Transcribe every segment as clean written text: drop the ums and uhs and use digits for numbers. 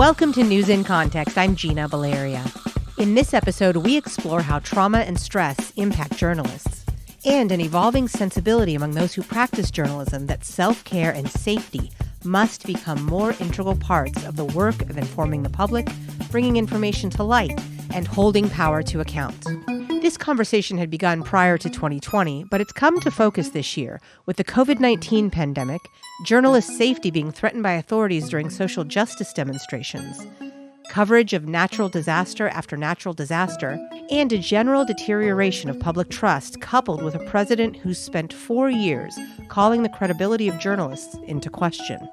Welcome to News in Context. I'm Gina Valeria. In this episode, we explore how trauma and stress impact journalists and an evolving sensibility among those who practice journalism that self-care and safety must become more integral parts of the work of informing the public, bringing information to light, and holding power to account. This conversation had begun prior to 2020, but it's come to focus this year with the COVID-19 pandemic, journalist safety being threatened by authorities during social justice demonstrations, coverage of natural disaster after natural disaster, and a general deterioration of public trust coupled with a president who's spent 4 years calling the credibility of journalists into question.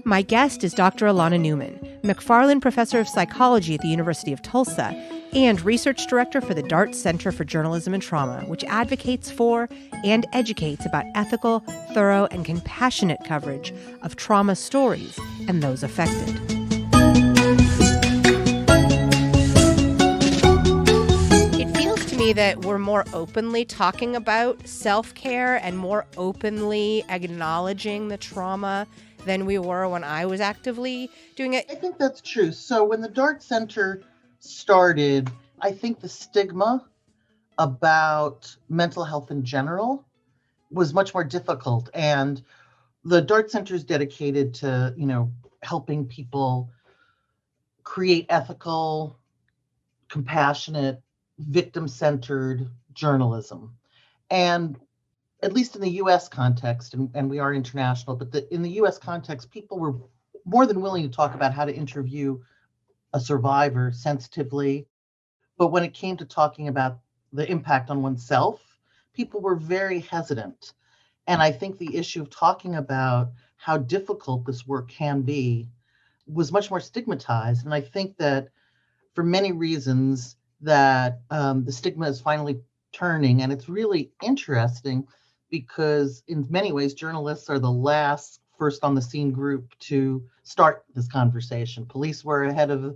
My guest is Dr. Elana Newman, McFarlin Professor of Psychology at the University of Tulsa and Research Director for the Dart Center for Journalism and Trauma, which advocates for and educates about ethical, thorough, and compassionate coverage of trauma stories and those affected. It feels to me that we're more openly talking about self-care and more openly acknowledging the trauma than we were when I was actively doing it. I think that's true. So when the Dart Center started, I think the stigma about mental health in general was much more difficult. And the Dart Center is dedicated to, helping people create ethical, compassionate, victim-centered journalism. And at least in the U.S. context, and we are international, but in the U.S. context, people were more than willing to talk about how to interview a survivor sensitively. But when it came to talking about the impact on oneself, people were very hesitant. And I think the issue of talking about how difficult this work can be was much more stigmatized. And I think that for many reasons that the stigma is finally turning. And it's really interesting because in many ways, journalists are the first on the scene group to start this conversation. Police were ahead of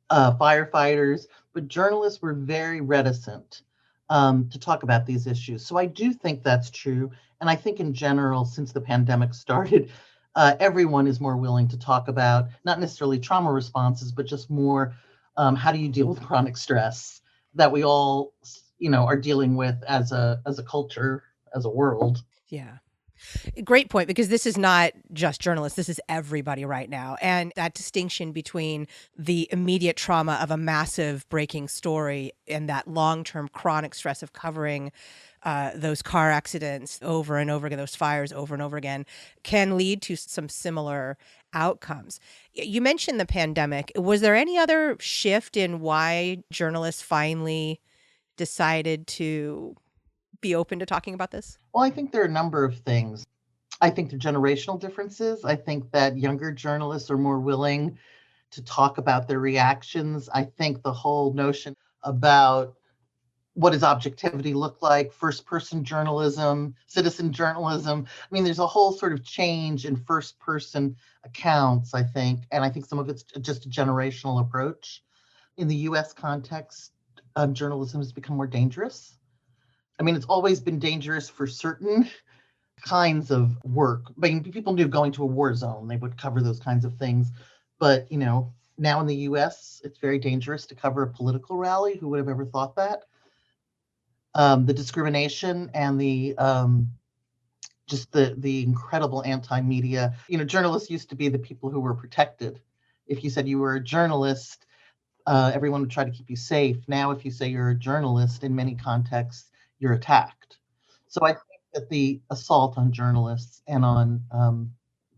firefighters, but journalists were very reticent to talk about these issues. So I do think that's true. And I think in general, since the pandemic started, everyone is more willing to talk about not necessarily trauma responses, but just more how do you deal with chronic stress that we all, are dealing with as a culture, as a world. Yeah. Great point, because this is not just journalists. This is everybody right now. And that distinction between the immediate trauma of a massive breaking story and that long-term chronic stress of covering those car accidents over and over again, those fires over and over again, can lead to some similar outcomes. You mentioned the pandemic. Was there any other shift in why journalists finally decided to be open to talking about this? Well, I think there are a number of things. I think there are generational differences. I think that younger journalists are more willing to talk about their reactions. I think the whole notion about what does objectivity look like, first-person journalism, citizen journalism. I mean, there's a whole sort of change in first-person accounts, I think. And I think some of it's just a generational approach. In the U.S. context, journalism has become more dangerous. I mean, it's always been dangerous for certain kinds of work. I mean, people knew going to a war zone, they would cover those kinds of things. But, now in the US, it's very dangerous to cover a political rally. Who would have ever thought that? The discrimination and the incredible anti-media. Journalists used to be the people who were protected. If you said you were a journalist, everyone would try to keep you safe. Now, if you say you're a journalist, in many contexts, you're attacked. So I think that the assault on journalists and on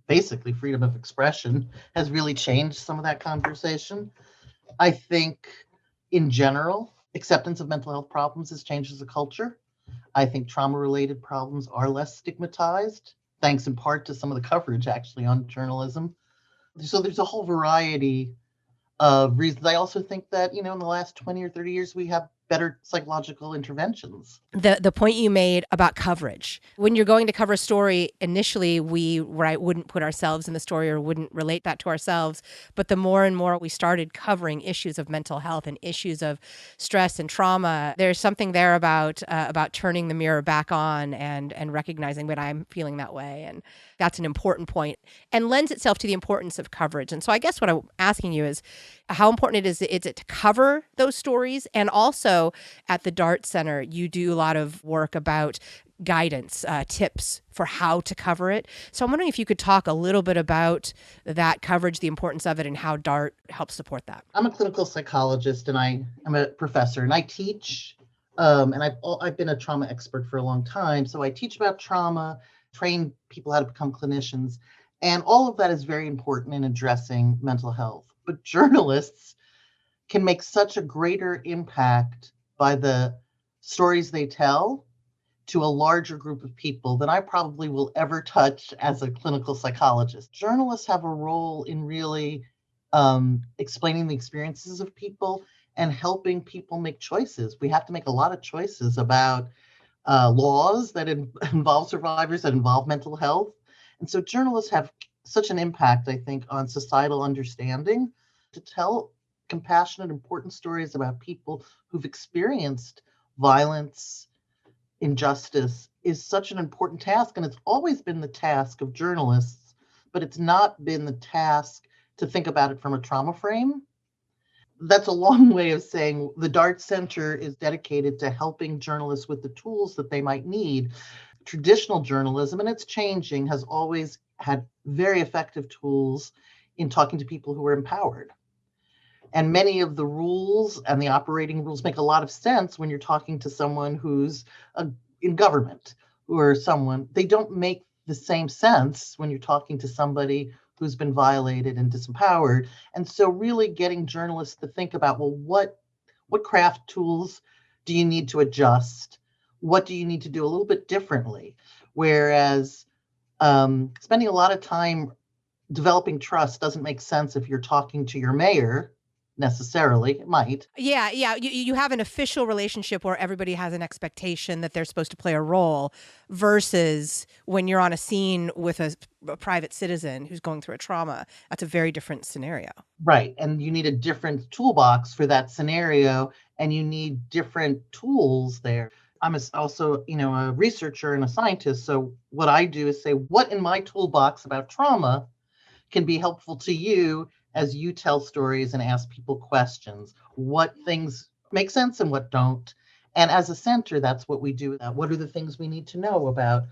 basically freedom of expression has really changed some of that conversation. I think in general, acceptance of mental health problems has changed as a culture. I think trauma-related problems are less stigmatized, thanks in part to some of the coverage actually on journalism. So there's a whole variety of reasons. I also think that, in the last 20 or 30 years, we have better psychological interventions. The point you made about coverage. When you're going to cover a story, initially we wouldn't put ourselves in the story or wouldn't relate that to ourselves. But the more and more we started covering issues of mental health and issues of stress and trauma, there's something there about turning the mirror back on and recognizing that I'm feeling that way. And that's an important point and lends itself to the importance of coverage. And so I guess what I'm asking you is how important is it to cover those stories? And also at the DART Center, you do a lot of work about guidance, tips for how to cover it. So I'm wondering if you could talk a little bit about that coverage, the importance of it, and how DART helps support that. I'm a clinical psychologist and I'm a professor and I teach, and I've been a trauma expert for a long time. So I teach about trauma, train people how to become clinicians, and all of that is very important in addressing mental health. But journalists can make such a greater impact by the stories they tell to a larger group of people than I probably will ever touch as a clinical psychologist. Journalists have a role in really explaining the experiences of people and helping people make choices. We have to make a lot of choices about laws that involve survivors, that involve mental health. And so journalists have such an impact, I think, on societal understanding to tell compassionate, important stories about people who've experienced violence, injustice is such an important task. And it's always been the task of journalists, but it's not been the task to think about it from a trauma frame. That's a long way of saying the DART Center is dedicated to helping journalists with the tools that they might need. Traditional journalism, and it's changing, has always had very effective tools in talking to people who are empowered. And many of the rules and the operating rules make a lot of sense when you're talking to someone who's in government or someone. They don't make the same sense when you're talking to somebody who's been violated and disempowered. And so really getting journalists to think about, well, what craft tools do you need to adjust? What do you need to do a little bit differently? Whereas spending a lot of time developing trust doesn't make sense if you're talking to your mayor. Necessarily, it might. Yeah. You have an official relationship where everybody has an expectation that they're supposed to play a role versus when you're on a scene with a private citizen who's going through a trauma. That's a very different scenario. Right. And you need a different toolbox for that scenario, and you need different tools there. I'm also, a researcher and a scientist. So what I do is say, what in my toolbox about trauma can be helpful to you as you tell stories and ask people questions? What things make sense and what don't? And as a center, that's what we do. What are the things we need to know about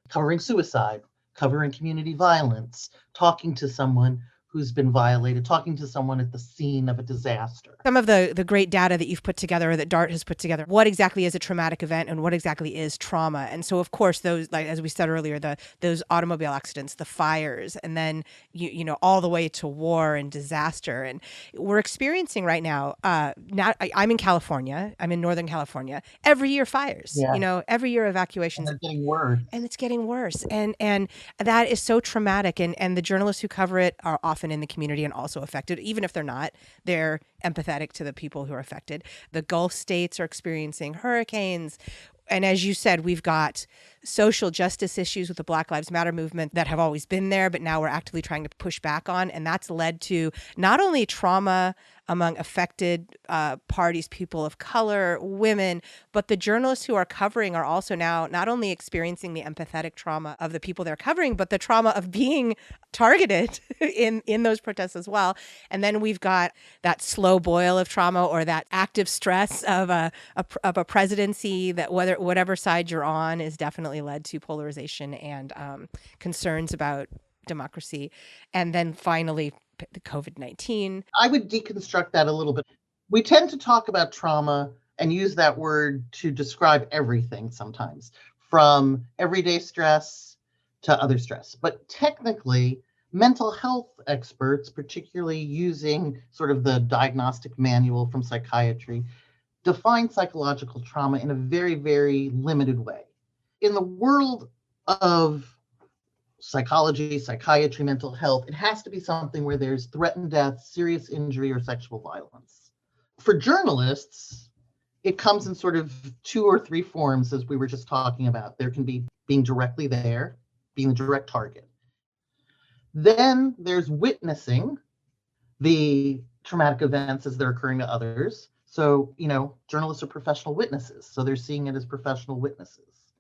covering suicide, covering community violence, talking to someone who's been violated, talking to someone at the scene of a disaster? Some of the great data that you've put together, or that DART has put together, what exactly is a traumatic event and what exactly is trauma? And so, of course, those, like as we said earlier, those automobile accidents, the fires, and then all the way to war and disaster. And we're experiencing right now. I'm in California. I'm in Northern California. Every year fires. Yeah. Every year evacuations. And they're getting worse. And it's getting worse. And that is so traumatic. And the journalists who cover it are often in the community and also affected. Even if they're not, they're empathetic to the people who are affected. The Gulf states are experiencing hurricanes. And as you said, we've got social justice issues with the Black Lives Matter movement that have always been there, but now we're actively trying to push back on. And that's led to not only trauma among affected parties, people of color, women, but the journalists who are covering are also now not only experiencing the empathetic trauma of the people they're covering, but the trauma of being targeted in those protests as well. And then we've got that slow boil of trauma, or that active stress of a presidency that whatever side you're on is definitely led to polarization and concerns about democracy. And then finally, the COVID-19. I would deconstruct that a little bit. We tend to talk about trauma and use that word to describe everything sometimes, from everyday stress to other stress. But technically, mental health experts, particularly using sort of the diagnostic manual from psychiatry, define psychological trauma in a very, very limited way. In the world of psychology, psychiatry, mental health, it has to be something where there's threatened death, serious injury, or sexual violence. For journalists, it comes in sort of 2 or 3 forms, as we were just talking about. There can be being directly there, being the direct target. Then there's witnessing the traumatic events as they're occurring to others. So, journalists are professional witnesses, so they're seeing it as professional witnesses.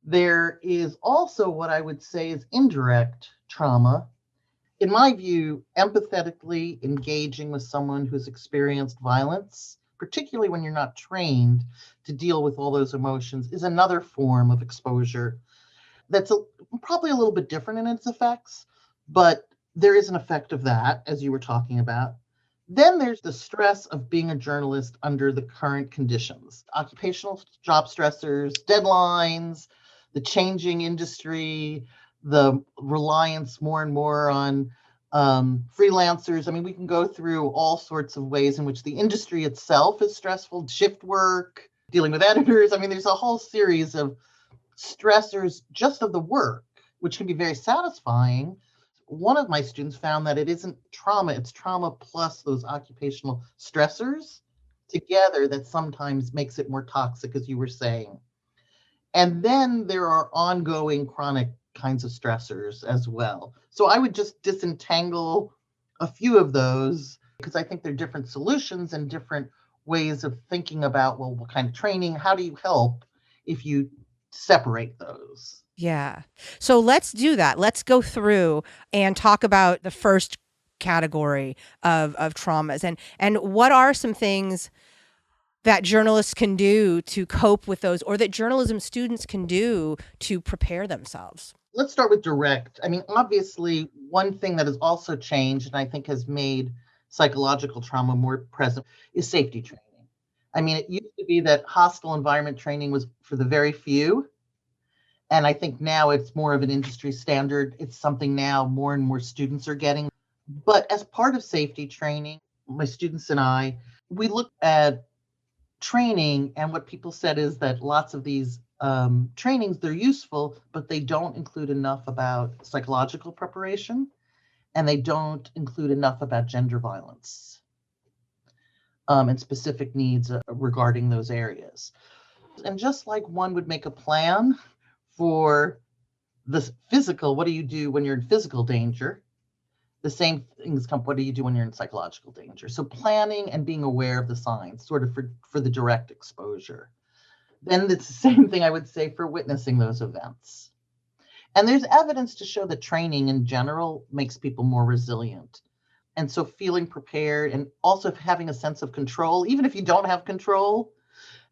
There is also what I would say is indirect trauma. In my view, empathetically engaging with someone who's experienced violence, particularly when you're not trained to deal with all those emotions, is another form of exposure that's probably a little bit different in its effects, but there is an effect of that, as you were talking about. Then there's the stress of being a journalist under the current conditions, occupational job stressors, deadlines, the changing industry, the reliance more and more on freelancers. I mean, we can go through all sorts of ways in which the industry itself is stressful, shift work, dealing with editors. I mean, there's a whole series of stressors just of the work, which can be very satisfying. One of my students found that it isn't trauma, it's trauma plus those occupational stressors together that sometimes makes it more toxic, as you were saying. And then there are ongoing chronic kinds of stressors as well. So I would just disentangle a few of those because I think they're different solutions and different ways of thinking about, well, what kind of training, how do you help if you separate those? Yeah. So let's do that. Let's go through and talk about the first category of traumas and what are some things that journalists can do to cope with those, or that journalism students can do to prepare themselves. Let's start with direct. I mean, obviously, one thing that has also changed and I think has made psychological trauma more present is safety training. I mean, it used to be that hostile environment training was for the very few. And I think now it's more of an industry standard. It's something now more and more students are getting. But as part of safety training, my students and I, we look at training, and what people said is that lots of these trainings, they're useful, but they don't include enough about psychological preparation, and they don't include enough about gender violence and specific needs regarding those areas. And just like one would make a plan for the physical, what do you do when you're in physical danger? The same things come, what do you do when you're in psychological danger? So planning and being aware of the signs, sort of for the direct exposure. Then it's the same thing I would say for witnessing those events. And there's evidence to show that training in general makes people more resilient. And so feeling prepared and also having a sense of control, even if you don't have control,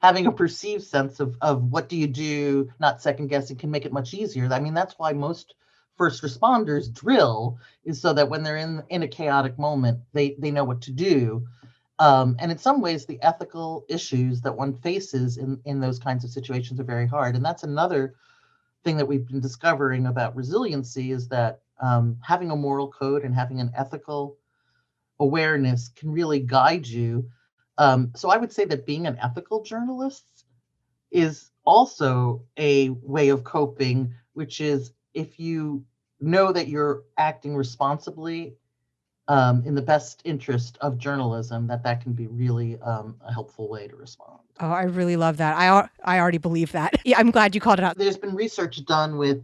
having a perceived sense of what do you do, not second guessing, can make it much easier. I mean, that's why most first responders drill, is so that when they're in a chaotic moment, they know what to do. And in some ways, the ethical issues that one faces in those kinds of situations are very hard. And that's another thing that we've been discovering about resiliency, is that having a moral code and having an ethical awareness can really guide you. So I would say that being an ethical journalist is also a way of coping, which is if you know that you're acting responsibly in the best interest of journalism, that can be really a helpful way to respond. Oh, I really love that. I already believe that. Yeah, I'm glad you called it out. There's been research done with,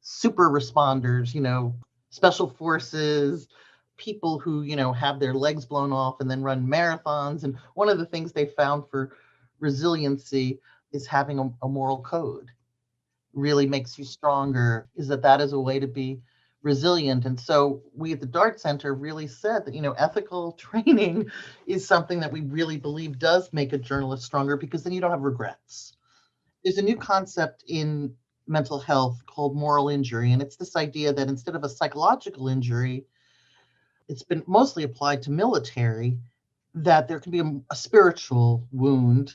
super responders, special forces, people who, have their legs blown off and then run marathons. And one of the things they found for resiliency is having a moral code really makes you stronger, is that is a way to be resilient. And so we at the Dart Center really said that, ethical training is something that we really believe does make a journalist stronger, because then you don't have regrets. There's a new concept in mental health called moral injury. And it's this idea that instead of a psychological injury, it's been mostly applied to military, that there can be a spiritual wound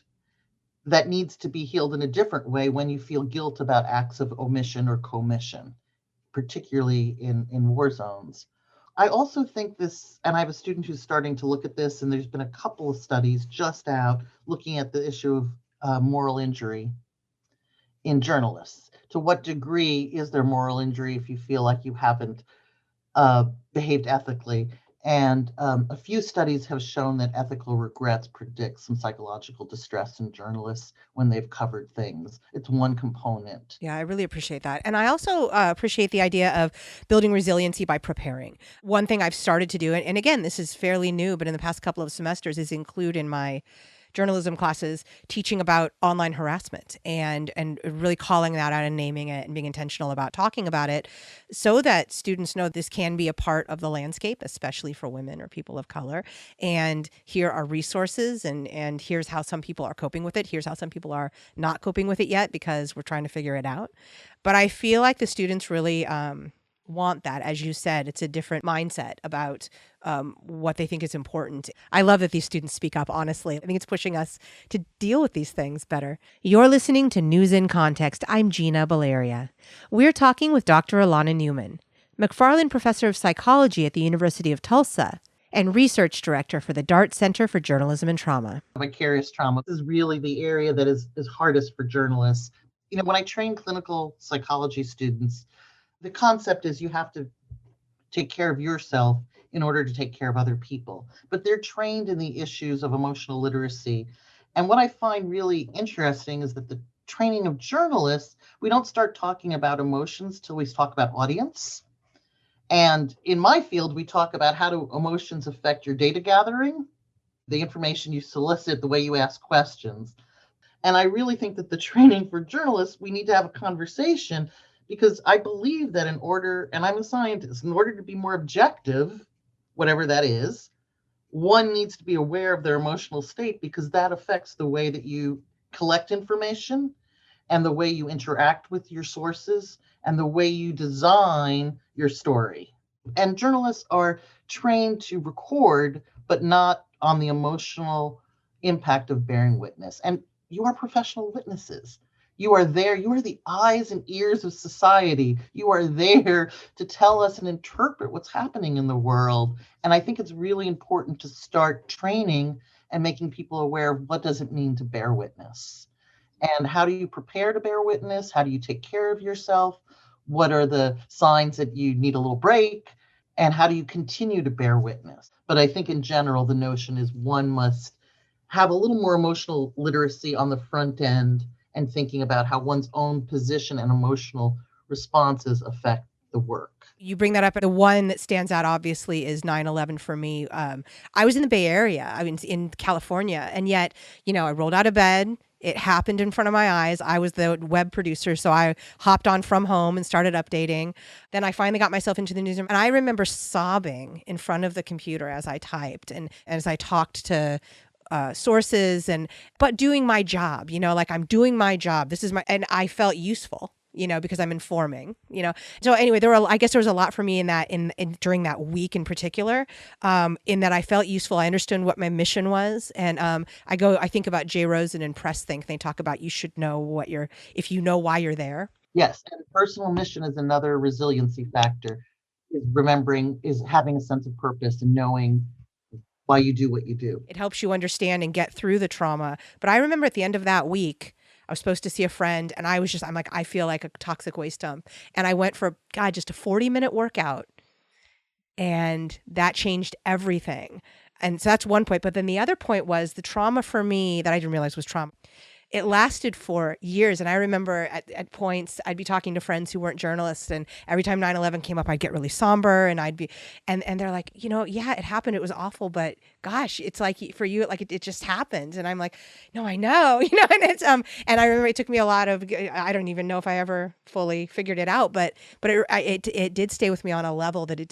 that needs to be healed in a different way when you feel guilt about acts of omission or commission, particularly in war zones. I also think this, and I have a student who's starting to look at this, and there's been a couple of studies just out looking at the issue of moral injury in journalists. To what degree is there moral injury if you feel like you haven't behaved ethically? And a few studies have shown that ethical regrets predict some psychological distress in journalists when they've covered things. It's one component. Yeah, I really appreciate that. And I also appreciate the idea of building resiliency by preparing. One thing I've started to do, and again, this is fairly new, but in the past couple of semesters, is include in my journalism classes teaching about online harassment and really calling that out and naming it and being intentional about talking about it so that students know this can be a part of the landscape, especially for women or people of color. And here are resources, and here's how some people are coping with it. Here's how some people are not coping with it yet because we're trying to figure it out. But I feel like the students really want that. As you said, it's a different mindset about what they think is important. I love that these students speak up, honestly. I think it's pushing us to deal with these things better. You're listening to News in Context. I'm Gina Valeria. We're talking with Dr. Elana Newman, McFarlin Professor of Psychology at the University of Tulsa and Research Director for the Dart Center for Journalism and Trauma. Vicarious trauma is really the area that is hardest for journalists. When I train clinical psychology students, the concept is you have to take care of yourself in order to take care of other people. But they're trained in the issues of emotional literacy. And what I find really interesting is that the training of journalists, we don't start talking about emotions till we talk about audience. And in my field, we talk about how do emotions affect your data gathering, the information you solicit, the way you ask questions. And I really think that the training for journalists, we need to have a conversation because I believe that in order, and I'm a scientist, in order to be more objective, whatever that is, one needs to be aware of their emotional state because that affects the way that you collect information and the way you interact with your sources and the way you design your story. And journalists are trained to record, but not on the emotional impact of bearing witness. And you are professional witnesses. You are there. You are the eyes and ears of society. You are there to tell us and interpret what's happening in the world. And I think it's really important to start training and making people aware of what does it mean to bear witness. And how do you prepare to bear witness? How do you take care of yourself? What are the signs that you need a little break? And how do you continue to bear witness? But I think in general, the notion is one must have a little more emotional literacy on the front end and thinking about how one's own position and emotional responses affect the work. You bring that up. The one that stands out, obviously, is 9/11 for me. I was in the Bay Area. I mean, in California. And yet, I rolled out of bed. It happened in front of my eyes. I was the web producer, so I hopped on from home and started updating. Then I finally got myself into the newsroom. And I remember sobbing in front of the computer as I typed and as I talked to sources but doing my job, like I'm doing my job. And I felt useful, because I'm informing, So anyway, I guess there was a lot for me in that, in during that week in particular, in that I felt useful. I understood what my mission was. And I think about Jay Rosen and Press Think. They talk about you should know if you know why you're there. Yes, and personal mission is another resiliency factor, is having a sense of purpose and knowing why you do what you do. It helps you understand and get through the trauma. But I remember at the end of that week, I was supposed to see a friend and I'm like, I feel like a toxic waste dump. And I went for, just a 40-minute workout. And that changed everything. And so that's one point. But then the other point was the trauma for me that I didn't realize was trauma. It lasted for years. And I remember at points I'd be talking to friends who weren't journalists. And every time 9/11 came up, I'd get really somber and and they're like, yeah, it happened. It was awful. But gosh, it's like for you, it just happened. And I'm like, no, I know, and it's, and I remember it took me a lot of, I don't even know if I ever fully figured it out, but it did stay with me on a level that it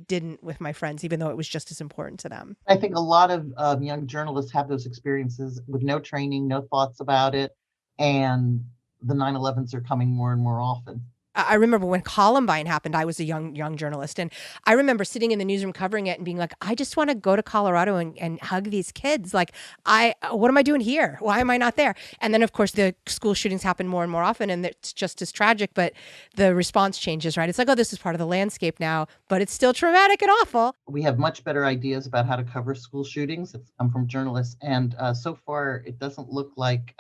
didn't with my friends, even though it was just as important to them. I think a lot of young journalists have those experiences with no training, no thoughts about it, and the 9/11s are coming more and more often. I remember when Columbine happened, I was a young journalist. And I remember sitting in the newsroom covering it and being like, I just want to go to Colorado and hug these kids. Like, what am I doing here? Why am I not there? And then, of course, the school shootings happen more and more often, and it's just as tragic, but the response changes, right? It's like, oh, this is part of the landscape now, but it's still traumatic and awful. We have much better ideas about how to cover school shootings. It's come from journalists. And so far, it doesn't look like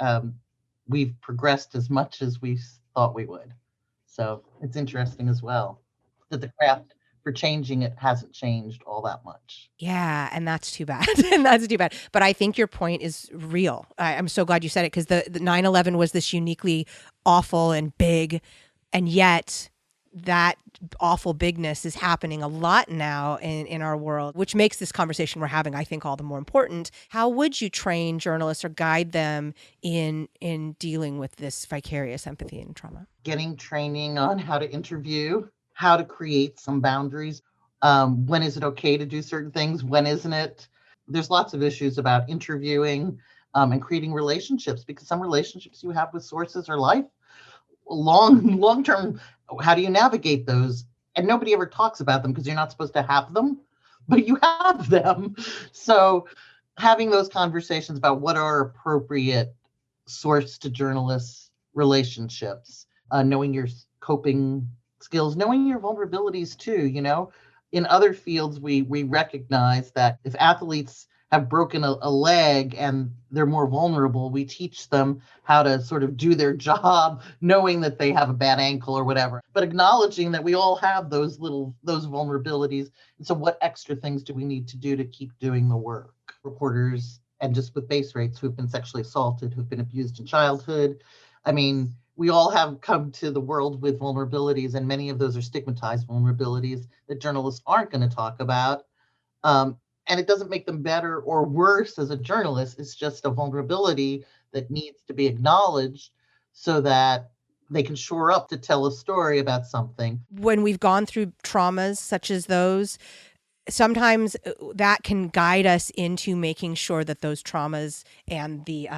we've progressed as much as we thought we would. So it's interesting as well that the craft for changing it hasn't changed all that much. Yeah, and that's too bad. And that's too bad. But I think your point is real. I'm so glad you said it, because the 9/11 was this uniquely awful and big, and yet that awful bigness is happening a lot now in our world, which makes this conversation we're having, I think, all the more important. How would you train journalists or guide them in dealing with this vicarious empathy and trauma? Getting training on how to interview, how to create some boundaries. When is it okay to do certain things? When isn't it? There's lots of issues about interviewing and creating relationships, because some relationships you have with sources are long term. How do you navigate those? And nobody ever talks about them because you're not supposed to have them, but you have them. So having those conversations about what are appropriate source to journalists relationships, knowing your coping skills, knowing your vulnerabilities too. In other fields, we recognize that if athletes have broken a leg and they're more vulnerable, we teach them how to sort of do their job, knowing that they have a bad ankle or whatever, but acknowledging that we all have those vulnerabilities. And so what extra things do we need to do to keep doing the work? Reporters, and just with base rates, who've been sexually assaulted, who've been abused in childhood. I mean, we all have come to the world with vulnerabilities, and many of those are stigmatized vulnerabilities that journalists aren't going to talk about. And it doesn't make them better or worse as a journalist. It's just a vulnerability that needs to be acknowledged so that they can shore up to tell a story about something. When we've gone through traumas such as those, sometimes that can guide us into making sure that those traumas and the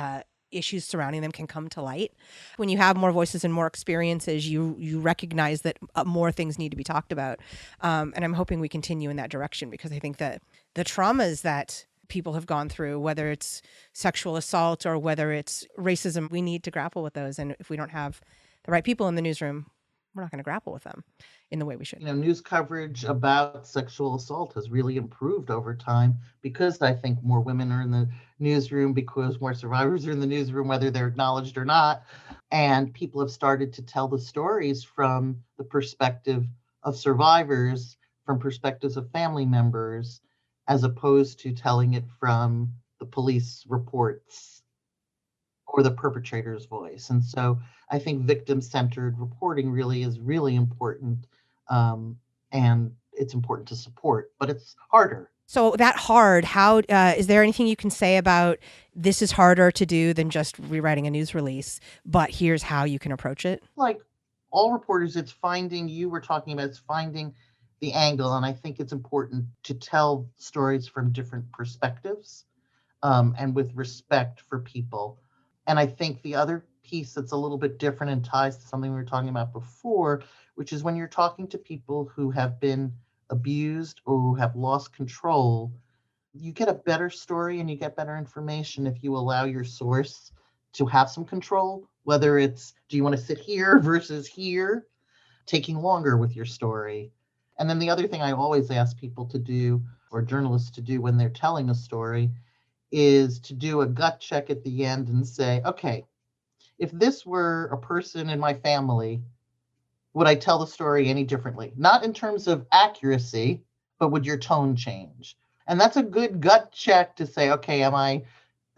issues surrounding them can come to light. When you have more voices and more experiences, you recognize that more things need to be talked about. And I'm hoping we continue in that direction, because I think that the traumas that people have gone through, whether it's sexual assault or whether it's racism, we need to grapple with those. And if we don't have the right people in the newsroom, we're not going to grapple with them in the way we should. News coverage about sexual assault has really improved over time, because I think more women are in the newsroom, because more survivors are in the newsroom, whether they're acknowledged or not. And people have started to tell the stories from the perspective of survivors, from perspectives of family members, as opposed to telling it from the police reports or the perpetrator's voice. And so I think victim-centered reporting really is really important, and it's important to support, but it's harder. So that hard, how is there anything you can say about this is harder to do than just rewriting a news release, but here's how you can approach it? Like all reporters, it's finding the angle. And I think it's important to tell stories from different perspectives, and with respect for people. And I think the other piece that's a little bit different and ties to something we were talking about before, which is when you're talking to people who have been abused or who have lost control, you get a better story and you get better information if you allow your source to have some control, whether it's, do you want to sit here versus here, taking longer with your story. And then the other thing I always ask people to do, or journalists to do when they're telling a story, is to do a gut check at the end and say, okay, if this were a person in my family, would I tell the story any differently? Not in terms of accuracy, but would your tone change? And that's a good gut check to say, okay, am I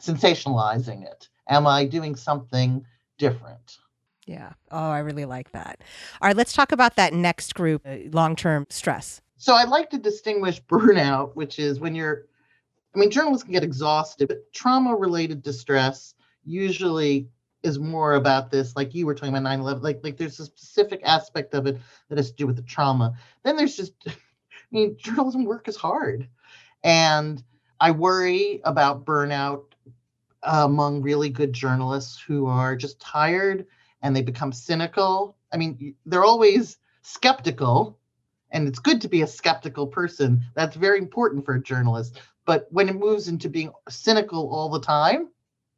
sensationalizing it? Am I doing something different? Yeah. Oh, I really like that. All right, let's talk about that next group, long-term stress. So I like to distinguish burnout, which is when journalists can get exhausted, but trauma-related distress usually is more about this, like you were talking about 9/11, like there's a specific aspect of it that has to do with the trauma. Then there's just, journalism work is hard. And I worry about burnout among really good journalists who are just tired and they become cynical. They're always skeptical, and it's good to be a skeptical person. That's very important for a journalist. But when it moves into being cynical all the time,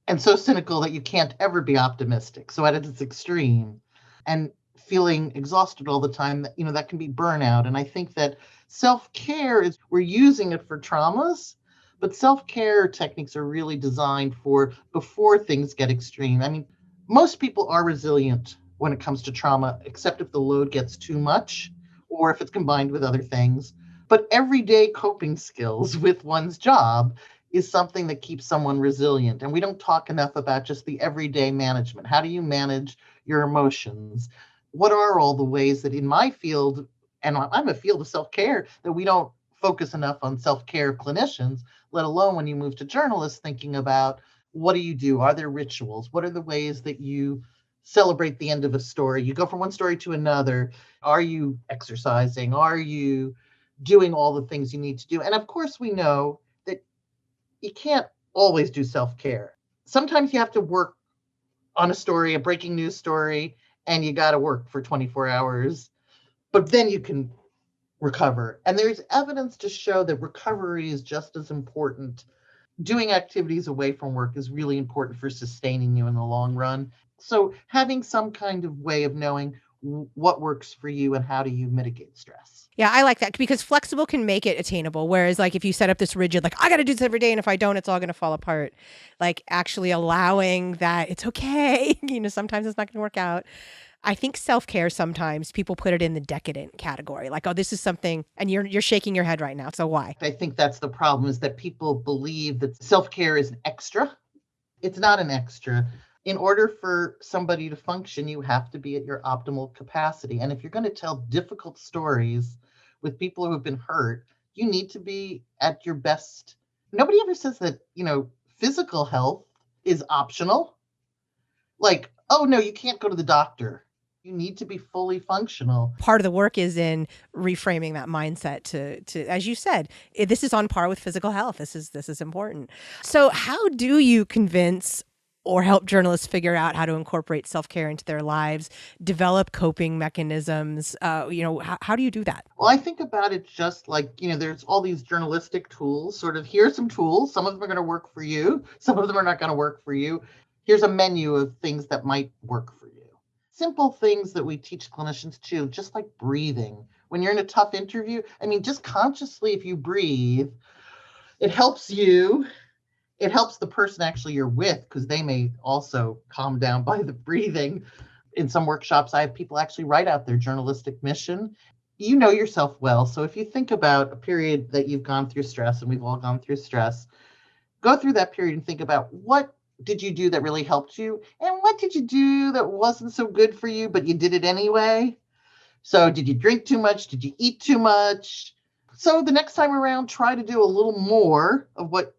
and so cynical that you can't ever be optimistic, so at its extreme, and feeling exhausted all the time, that can be burnout. And I think that self-care is, we're using it for traumas, but self-care techniques are really designed for before things get extreme. Most people are resilient when it comes to trauma, except if the load gets too much, or if it's combined with other things. But everyday coping skills with one's job is something that keeps someone resilient. And we don't talk enough about just the everyday management. How do you manage your emotions? What are all the ways that in my field, and I'm a field of self-care, that we don't focus enough on self-care clinicians, let alone when you move to journalists, thinking about what do you do? Are there rituals? What are the ways that you celebrate the end of a story? You go from one story to another. Are you exercising? Are you doing all the things you need to do? And of course, we know that you can't always do self-care. Sometimes you have to work on a story, a breaking news story, and you got to work for 24 hours, but then you can recover. And there's evidence to show that recovery is just as important. Doing activities away from work is really important for sustaining you in the long run. So having some kind of way of knowing what works for you and how do you mitigate stress. Yeah, I like that because flexible can make it attainable. Whereas like if you set up this rigid, like I got to do this every day and if I don't, it's all going to fall apart. Like actually allowing that it's okay. Sometimes it's not going to work out. I think self-care, sometimes people put it in the decadent category. Like, oh, this is something, and you're shaking your head right now. So why? I think that's the problem, is that people believe that self-care is an extra. It's not an extra. In order for somebody to function, you have to be at your optimal capacity. And if you're going to tell difficult stories with people who have been hurt, you need to be at your best. Nobody ever says that, physical health is optional. Like, oh, no, you can't go to the doctor. You need to be fully functional. Part of the work is in reframing that mindset to as you said, this is on par with physical health. This is important. So how do you convince or help journalists figure out how to incorporate self-care into their lives, develop coping mechanisms? How do you do that? Well, I think about it just like, there's all these journalistic tools, sort of, here's some tools. Some of them are going to work for you. Some of them are not going to work for you. Here's a menu of things that might work for you. Simple things that we teach clinicians too, just like breathing. When you're in a tough interview, just consciously, if you breathe, it helps you. It helps the person actually you're with, because they may also calm down by the breathing. In some workshops, I have people actually write out their journalistic mission. You know yourself well. So if you think about a period that you've gone through stress, and we've all gone through stress, go through that period and think about what did you do that really helped you? And what did you do that wasn't so good for you, but you did it anyway? So did you drink too much? Did you eat too much? So the next time around, try to do a little more of what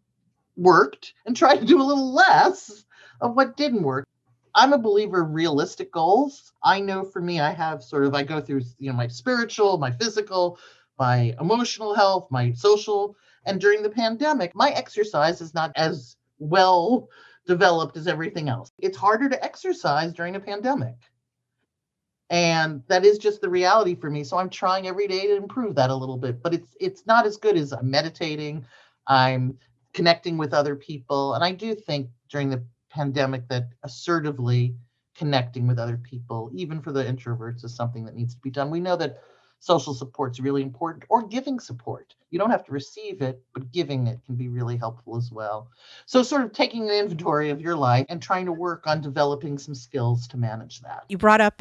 worked and try to do a little less of what didn't work. I'm a believer in realistic goals. I know for me, I go through, my spiritual, my physical, my emotional health, my social. And during the pandemic, my exercise is not as well developed as everything else. It's harder to exercise during a pandemic. And that is just the reality for me. So I'm trying every day to improve that a little bit, but it's not as good as I'm meditating. I'm connecting with other people. And I do think during the pandemic that assertively connecting with other people, even for the introverts, is something that needs to be done. We know that social support is really important, or giving support. You don't have to receive it, but giving it can be really helpful as well. So sort of taking an inventory of your life and trying to work on developing some skills to manage that. You brought up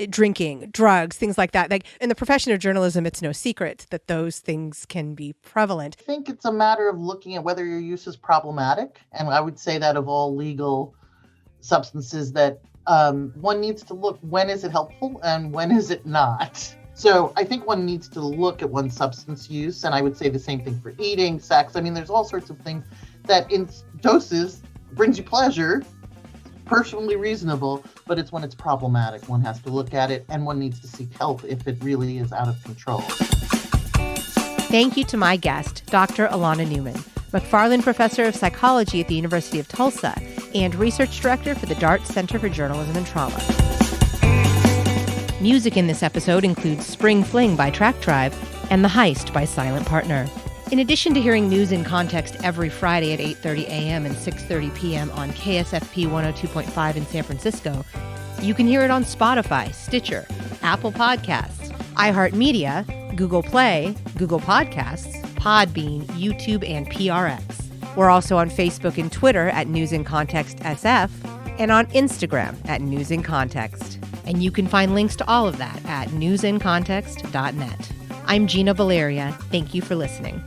drinking, drugs, things like that. Like in the profession of journalism, it's no secret that those things can be prevalent. I think it's a matter of looking at whether your use is problematic. And I would say that of all legal substances, that one needs to look, when is it helpful and when is it not? So I think one needs to look at one's substance use, and I would say the same thing for eating, sex. There's all sorts of things that in doses brings you pleasure, perfectly reasonable, but it's when it's problematic. One has to look at it, and one needs to seek help if it really is out of control. Thank you to my guest, Dr. Elana Newman, McFarlin Professor of Psychology at the University of Tulsa and Research Director for the Dart Center for Journalism and Trauma. Music in this episode includes Spring Fling by Track Tribe and The Heist by Silent Partner. In addition to hearing News in Context every Friday at 8:30 a.m. and 6:30 p.m. on KSFP 102.5 in San Francisco, you can hear it on Spotify, Stitcher, Apple Podcasts, iHeartMedia, Google Play, Google Podcasts, Podbean, YouTube, and PRX. We're also on Facebook and Twitter at News in Context SF and on Instagram at News in Context. And you can find links to all of that at newsincontext.net. I'm Gina Valeria. Thank you for listening.